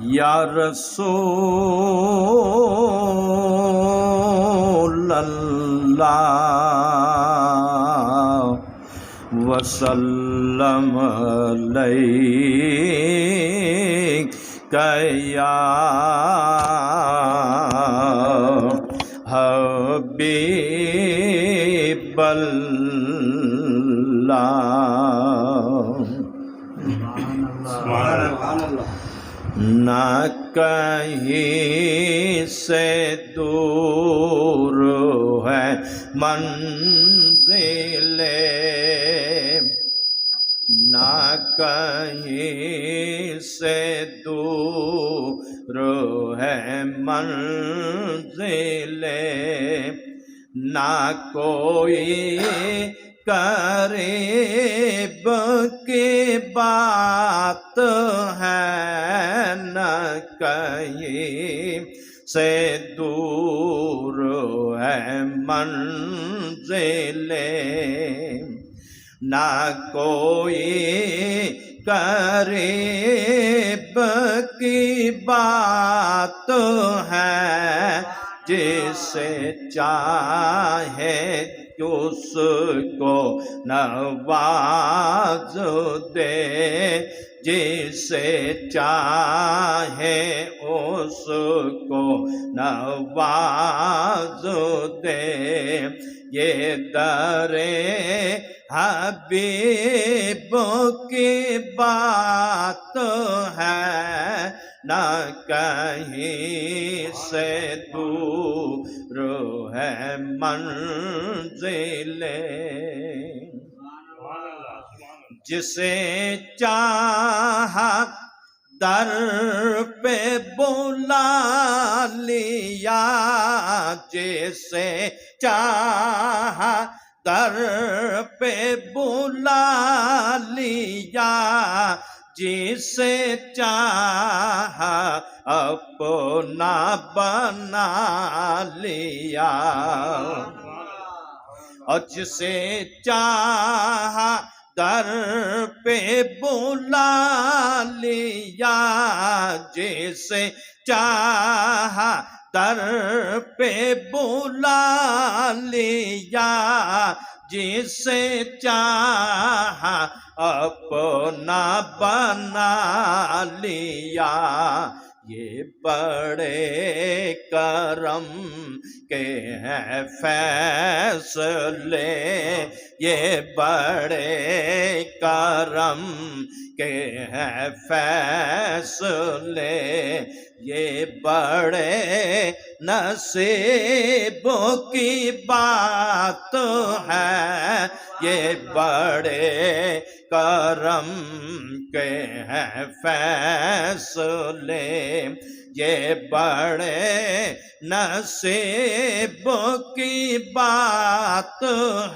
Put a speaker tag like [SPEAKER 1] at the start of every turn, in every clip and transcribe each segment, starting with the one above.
[SPEAKER 1] یا رسول اللہ وسلم علیک یا حبیب اللہ۔ نہ کہیں سے دور ہے منزل، نہ کہیں سے دور ہے منزل، نہ کوئی قریب کی بات ہے، نہ کہیں سے دور ہے منزل، نہ کوئی قریب کی بات ہے، جسے چاہے اس کو نواز دے، جسے چاہے اس کو نواز دے، یہ در حبیب کی بات ہے، نہ کہیں سے دور ہے منزل، جسے چاہا در پہ بلا لیا، جسے چاہا در پہ بلا لیا، جسے چاہا اپنا بنا لیا، اور جسے چاہا در پہ بلا لیا، جسے چاہا در پہ بلا لیا، جسے چاہا اپنا بنا لیا، یہ بڑے کرم کے ہیں فیصلے، یہ بڑے کرم کے ہیں فیصلے، یہ بڑے نصیبوں کی بات ہے، یہ بڑے کرم کے ہیں فیصلے، یہ بڑے نصیبوں کی بات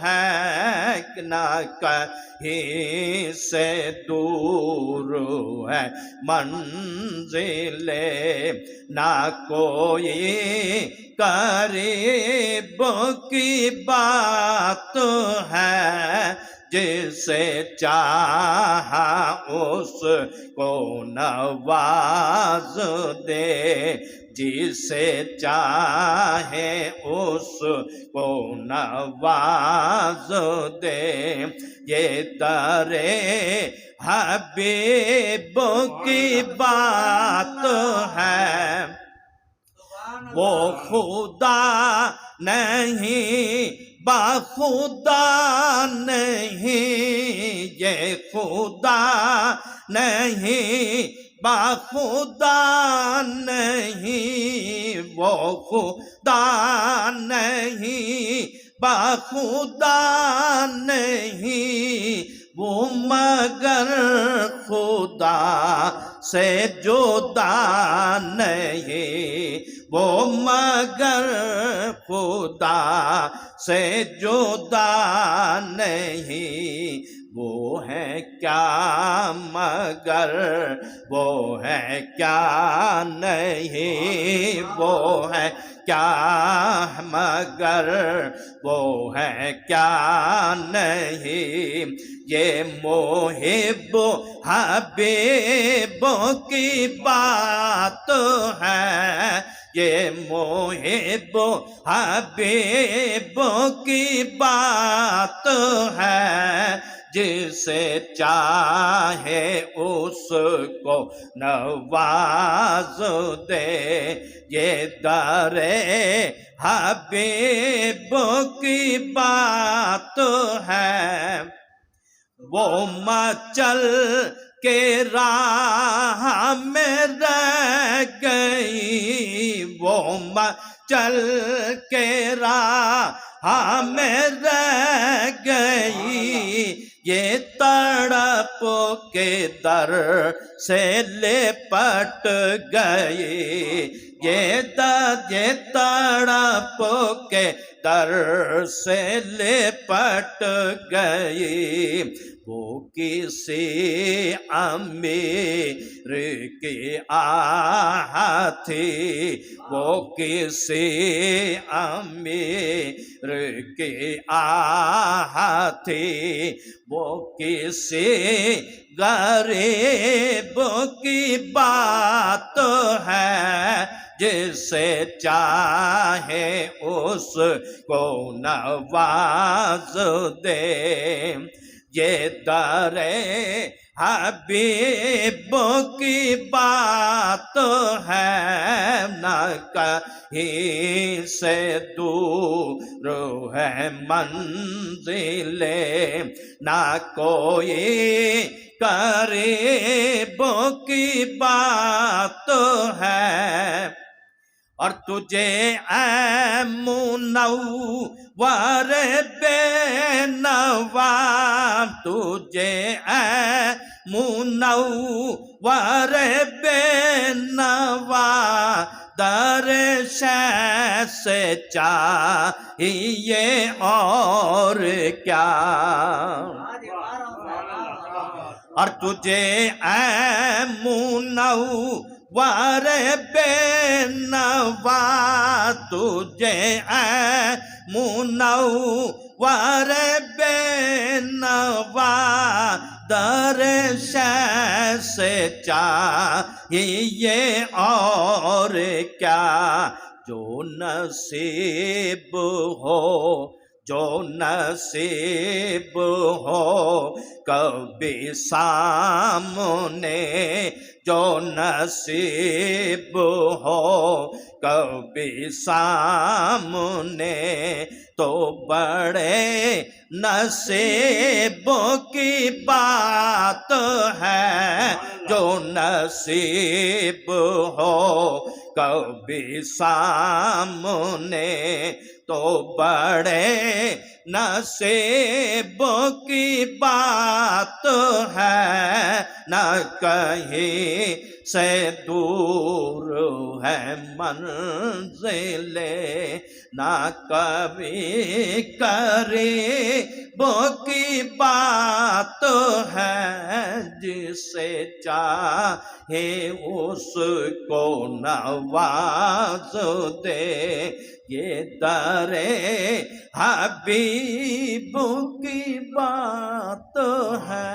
[SPEAKER 1] ہے، نہ کہیں سے دور ہے منزل، نہ کوئی قریب کی بات ہے، جسے چاہا اس کو نواز دے، جسے چاہے اس کو نواز دے، یہ در حبیب کی بات ہے، وہ خدا نہیں بخدا نہیں، یہ خدا نہیں بخدا نہیں، وہ خدا نہیں بخدا نہیں، وہ مگر خدا سے جدا نہیں، وہ مگر خدا سے جدا نہیں، وہ ہے کیا مگر وہ ہے کیا نہیں، وہ ہے کیا مگر وہ ہے کیا نہیں، یہ محب حبیبوں کی بات ہے، یہ محب حبیبوں کی بات ہے، جسے چاہے اس کو نواز دے، یہ در حبیب کی بات ہے۔ وہ مچل کے راہ میں رہ گئی، وہ مچل کے راہ میں رہ گئی، یہ تڑپ کے در سے لپٹ گئی، یہ تڑپ کے در سے لپٹ گئی، وہ کسی امیر کی آہ تھی، وہ کسی امیر کی آہ تھی، وہ کسی غریب کی بات ہے، جسے چاہے اس کو نواز دے، یہ در حبیب کی بات ہے، نہ کہیں سے دور ہے منزل، نہ کوئی قریب کی بات ہے، اور تجھے اے منور بے نوا، تجھے اے منور بے نوا، در شہ سے چاہیے اور کیا، اور تجھے اے منور بے نوا، تجھے اے منور بے نوا، در شہ سے چاہیے اور کیا، جو نصیب ہو، جو نصیب ہو کبھی سامنے، جو نصیب ہو کبھی سامنے، تو بڑے نصیبوں کی بات ہے، جو نصیب ہو کبھی سامنے، تو بڑے نصیبوں کی بات ہے، نہ کہیں سے دور ہے منزل، نہ کبھی قریب کی بات ہے، جسے چاہے اس کو نواز دے، یہ در حبیب کی بات ہے۔